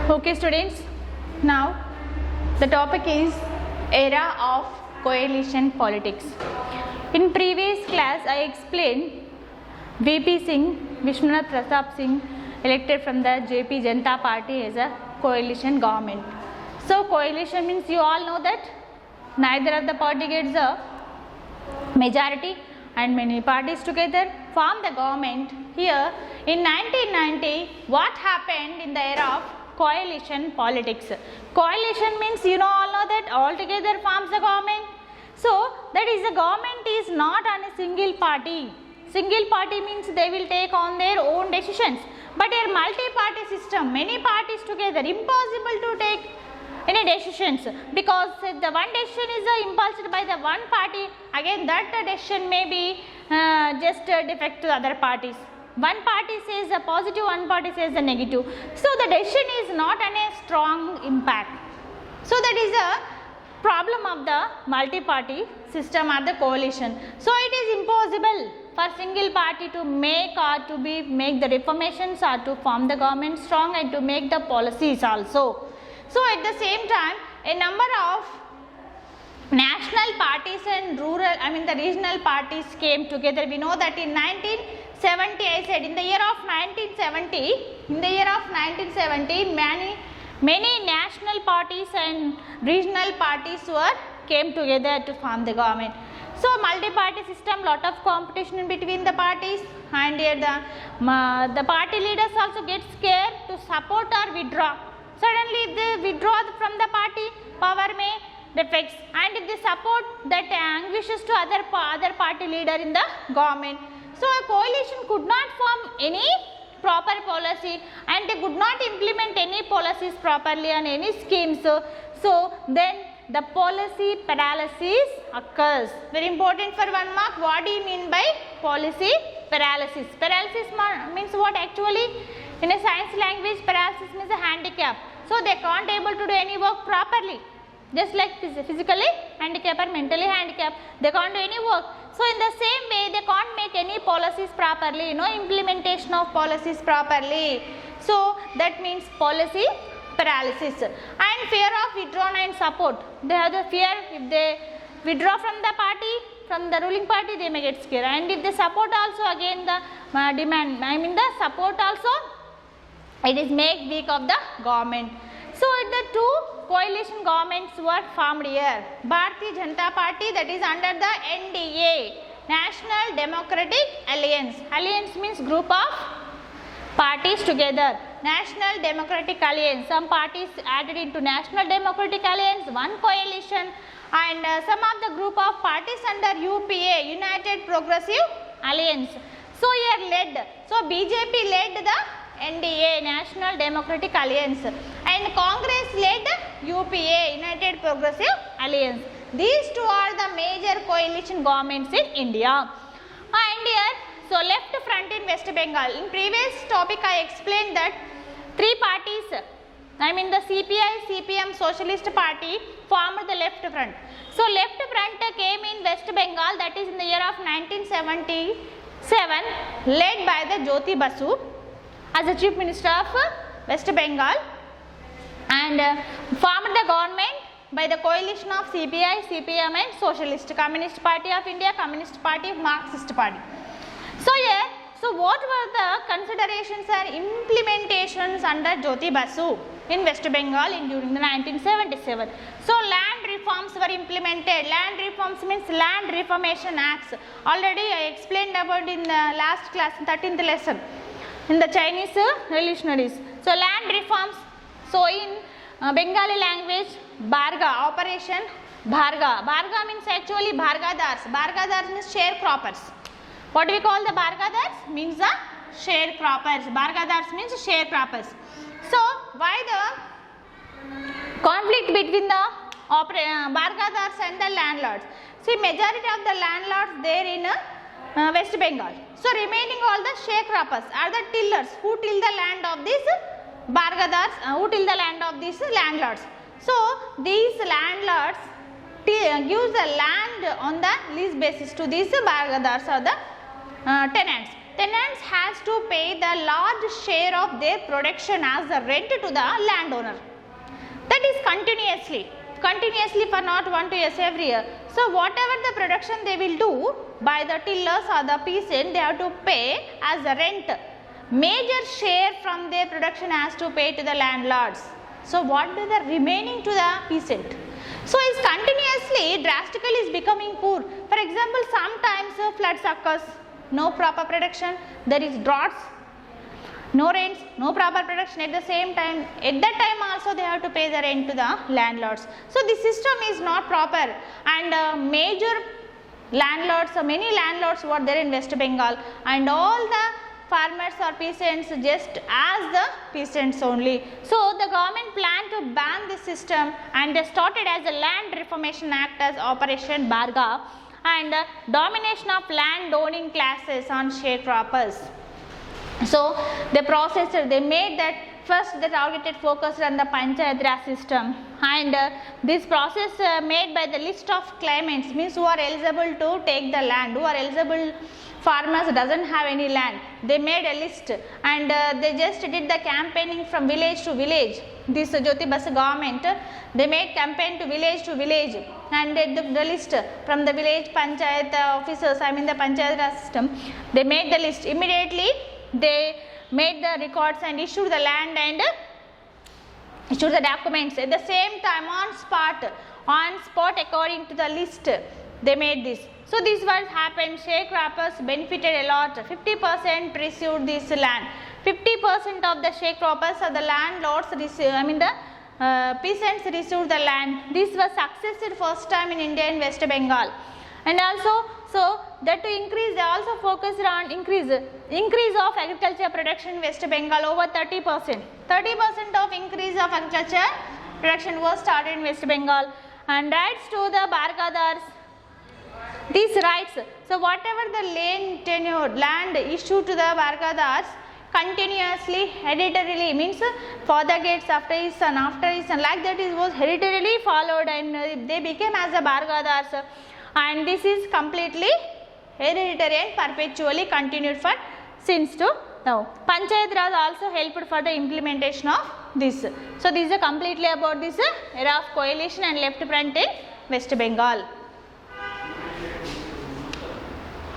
Okay students, now the topic is era of coalition politics. In previous class I explained VP Singh, Vishwanath Pratap Singh elected from the JP Janata Party as a coalition government. So coalition means you all know that neither of the party gets a majority and many parties together form the government. Here in 1990 what happened in the era of coalition politics? Coalition means you all know that all together forms the government. So that is the government is not on a single party. Single party means they will take on their own decisions, but a multi-party system, many parties together, impossible to take any decisions, because the one decision is impulsed by the one party, again that decision may be just defect to other parties. One party says the positive, one party says the negative. So the decision is not on a strong impact. So that is a problem of the multi-party system or the coalition. So it is impossible for single party to make or to make the reformations or to form the government strong and to make the policies also. So at the same time a number of national parties and the regional parties came together. We know that in 1970, I said in the year of 1970, many national parties and regional parties came together to form the government. So multi-party system, lot of competition in between the parties, and here the party leaders also get scared to support or withdraw. Suddenly if they withdraw from the party, power may defects, and if they support, that anguishes to other party leader in the government. So a coalition could not form any proper policy and they could not implement any policies properly on any schemes. So then the policy paralysis occurs. Very important for 1 mark. What do you mean by policy paralysis? Paralysis means what actually? In a science language, paralysis means a handicap. So they can't able to do any work properly. Just like physically handicapped or mentally handicapped, they can't do any work. So in the same way, they can't make any policies properly, no implementation of policies properly. So that means policy paralysis. And fear of withdrawal and support. They have the fear, if they withdraw from the party, from the ruling party, they may get scared. And if they support also, again the the support also, it is make weak of the government. So the two coalition governments were formed here. Bharatiya Janata Party, that is under the NDA, National Democratic Alliance. Alliance means group of parties together. National Democratic Alliance. Some parties added into National Democratic Alliance, one coalition, and some of the group of parties under UPA, United Progressive Alliance. So here led. So BJP led the NDA, National Democratic Alliance, and Congress led UPA, United Progressive Alliance. These two are the major coalition governments in India. And here, so left front in West Bengal. In previous topic I explained that three parties, the CPI, CPM, Socialist Party formed the left front. So left front came in West Bengal, that is in the year of 1977, led by the Jyoti Basu as the Chief Minister of West Bengal, and formed the government by the coalition of CPI, CPM and Socialist, Communist Party of India, Communist Party of Marxist Party. So here, so what were the considerations and implementations under Jyoti Basu in West Bengal during the 1977? So land reforms were implemented. Land reforms means Land Reformation Acts. Already I explained about in the last class, 13th lesson, in the Chinese revolutionaries. So land reforms. So in Bengali language, Bharga, Operation Bharga. Bharga means actually Bhargadars. Bhargadars means sharecroppers. What do we call the Bhargadars? Means the sharecroppers. Bhargadars means sharecroppers. So why the conflict between the Bhargadars and the landlords? See, majority of the landlords there in West Bengal. So remaining all the sharecroppers are the tillers who till the land of these Bhargadars, who till the land of these landlords. So these landlords gives the land on the lease basis to these Bhargadars or the tenants. tenants has to pay the large share of their production as the rent to the landowner. That is continuously for not 1 2 years, every year. So whatever the production they will do by the tillers or the peasant, they have to pay as the rent. Major share from their production has to pay to the landlords. So what do the remaining to the peasant? So is continuously drastically is becoming poor. For example, sometimes floods occurs, no proper production, there is droughts, no rains, no proper production. At the same time, at that time also they have to pay the rent to the landlords. So the system is not proper, and major landlords, many landlords were there in West Bengal, and all the farmers or peasants just as the peasants only. So the government planned to ban this system, and they started as a Land Reformation Act as Operation Bharga, and domination of land owning classes on sharecroppers. So they processed, they made that first the targeted focus on the Panchayat Raj system, and this process made by the list of claimants, means who are eligible to take the land, who are eligible farmers doesn't have any land. They made a list, and they just did the campaigning from village to village. This Jyoti Basu government, they made campaign to village, and they took the list from the village Panchayat officers, I mean the Panchayat Raj system. They made the list immediately. They made the records and issued the land and issued the documents at the same time on spot according to the list. They made this. So this was happened. Sharecroppers benefited a lot. 50% received this land. 50% of the sharecroppers or the landlords received, I mean the peasants received the land. This was successful first time in India in West Bengal. And also, so that to increase, they also focused on increase of agriculture production in West Bengal over 30%. 30% of increase of agriculture production was started in West Bengal. And rights to the Bargadars, these rights, so whatever the land issued to the Bargadars, continuously hereditarily, means father gets after his son, like that it was hereditarily followed, and they became as the Bargadars, and this is completely hereditary and perpetually continued for since to now. Panchayat Raj also helped for the implementation of this. So this is completely about this era of coalition and left front in West Bengal.